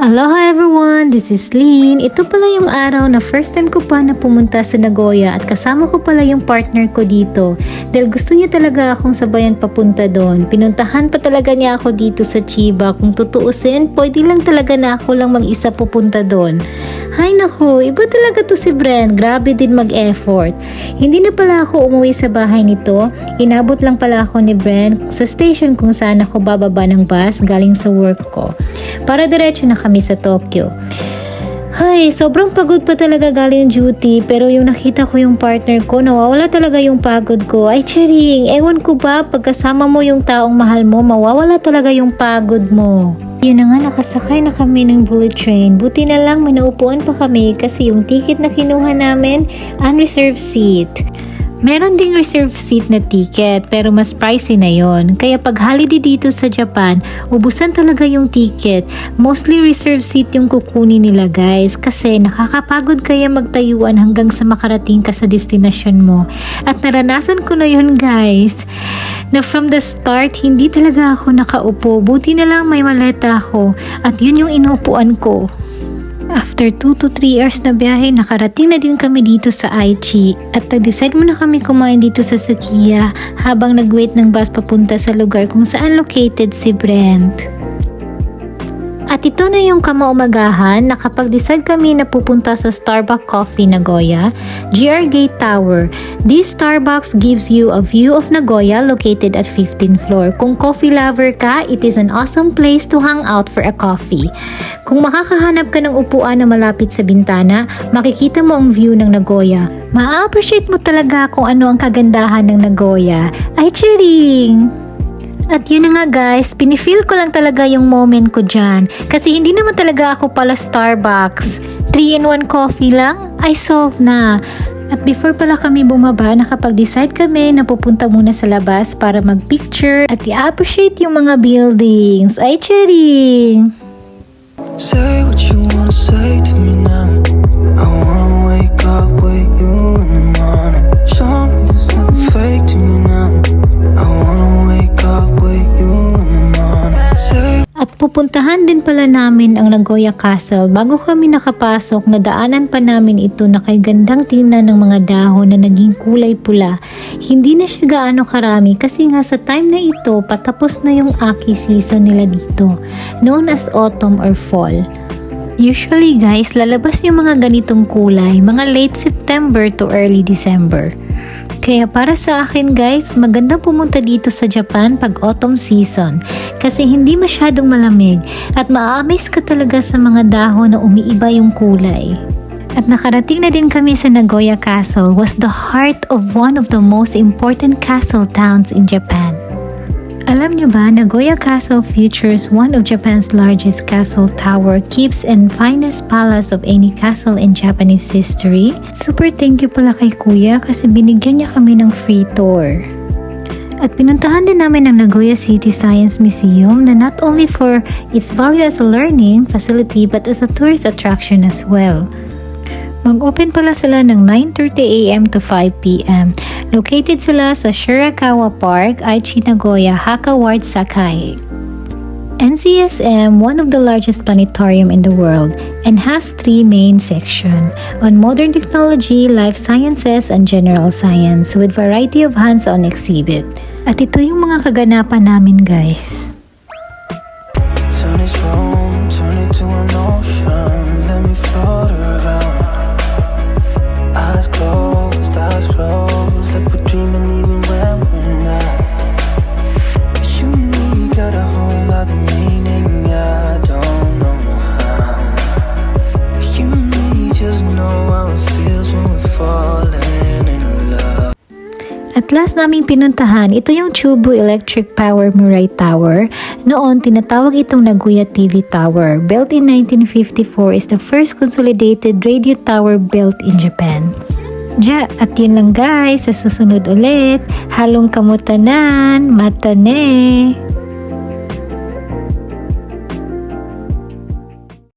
Aloha everyone! This is Lynn. Ito pala yung araw na first time ko pa na pumunta sa Nagoya at kasama ko pala yung partner ko dito. Dahil gusto niya talaga akong sabayan papunta doon. Pinuntahan pa talaga niya ako dito sa Chiba. Kung tutuusin, pwede lang talaga na ako lang mag-isa pupunta doon. Hay nako, iba talaga to si Bren. Grabe din mag-effort. Hindi na pala ako umuwi sa bahay nito. Inabot lang pala ako ni Bren sa station kung saan ako bababa ng bus galing sa work ko. Para diretso na kami sa Tokyo. Hay, sobrang pagod pa talaga galing duty, pero yung nakita ko yung partner ko, nawawala talaga yung pagod ko. Ay, charing, ewan ko ba, pagkasama mo yung taong mahal mo, mawawala talaga yung pagod mo. Yun na nga, nakasakay na kami ng bullet train. Buti na lang may naupuan pa kami kasi yung ticket na kinuha namin, unreserved seat. Meron ding reserved seat na ticket pero mas pricey na yon. Kaya pag holiday dito sa Japan, ubusan talaga yung ticket. Mostly reserved seat yung kukunin nila guys kasi nakakapagod kaya magtayuan hanggang sa makarating ka sa destination mo. At naranasan ko na yun guys. Na from the start, hindi talaga ako nakaupo. Buti na lang may maleta ako at yun yung inuupuan ko. After 2 to 3 hours na biyahe, nakarating na din kami dito sa Aichi at nag-decide muna kami kumain dito sa Sukiya habang nag-wait ng bus papunta sa lugar kung saan located si Brent. At ito na yung kamaumagahan, nakapag-decide kami na pupunta sa Starbucks Coffee Nagoya, GR Gate Tower. This Starbucks gives you a view of Nagoya located at 15th floor. Kung coffee lover ka, it is an awesome place to hang out for a coffee. Kung makakahanap ka ng upuan na malapit sa bintana, makikita mo ang view ng Nagoya. Ma-appreciate mo talaga kung ano ang kagandahan ng Nagoya. Ay, charing! At yun na nga guys, pinifeel ko lang talaga yung moment ko dyan. Kasi hindi naman talaga ako pala Starbucks. 3-in-1 coffee lang, ay solve na. At before pala kami bumaba, nakapag-decide kami na pupunta muna sa labas para mag-picture at i-appreciate yung mga buildings. Ay, charing! Say what you wanna say to me now. I wanna wake up with you in the morning. Show me there's nothing fake to me now. I wanna wake up with you in the morning. Say At pupuntahan din pala namin ang Nagoya Castle. Bago kami nakapasok, nadaanan pa namin ito na kay gandang tingnan ng mga dahon na naging kulay pula. Hindi na siya gaano karami kasi nga sa time na ito, patapos na yung aki season nila dito, known as autumn or fall. Usually guys, lalabas yung mga ganitong kulay, mga late September to early December. Kaya para sa akin guys, magandang pumunta dito sa Japan pag autumn season kasi hindi masyadong malamig at ma-amaze ka talaga sa mga dahon na umiiba yung kulay. At nakarating na din kami sa Nagoya Castle, was the heart of one of the most important castle towns in Japan. Alam nyo ba, Nagoya Castle features one of Japan's largest castle tower, keeps and finest palace of any castle in Japanese history. Super thank you pala kay Kuya kasi binigyan niya kami ng free tour. At pinuntahan din namin ang Nagoya City Science Museum na not only for its value as a learning facility but as a tourist attraction as well. Mag-open pala sila ng 9:30 AM to 5 PM. Located sila sa Shirakawa Park, Aichi, Nagoya, Haka Ward, Sakai. NCSM, one of the largest planetarium in the world, and has 3 main sections on modern technology, life sciences, and general science with variety of hands-on exhibit. At ito yung mga kaganapan namin guys. turn this room, turn it to an ocean. Let me float around. Eyes closed, like we're dreaming even when we're not. You and me got a whole other meaning, I don't know how. You and me just know how it feels when we're falling in love. At last naming pinuntahan, ito yung Chubu Electric Power Mirai Tower. Noon, tinatawag itong Nagoya TV Tower. Built in 1954, is the first consolidated radio tower built in Japan. At yun lang guys, sa susunod ulit, halong kamutanan, matane!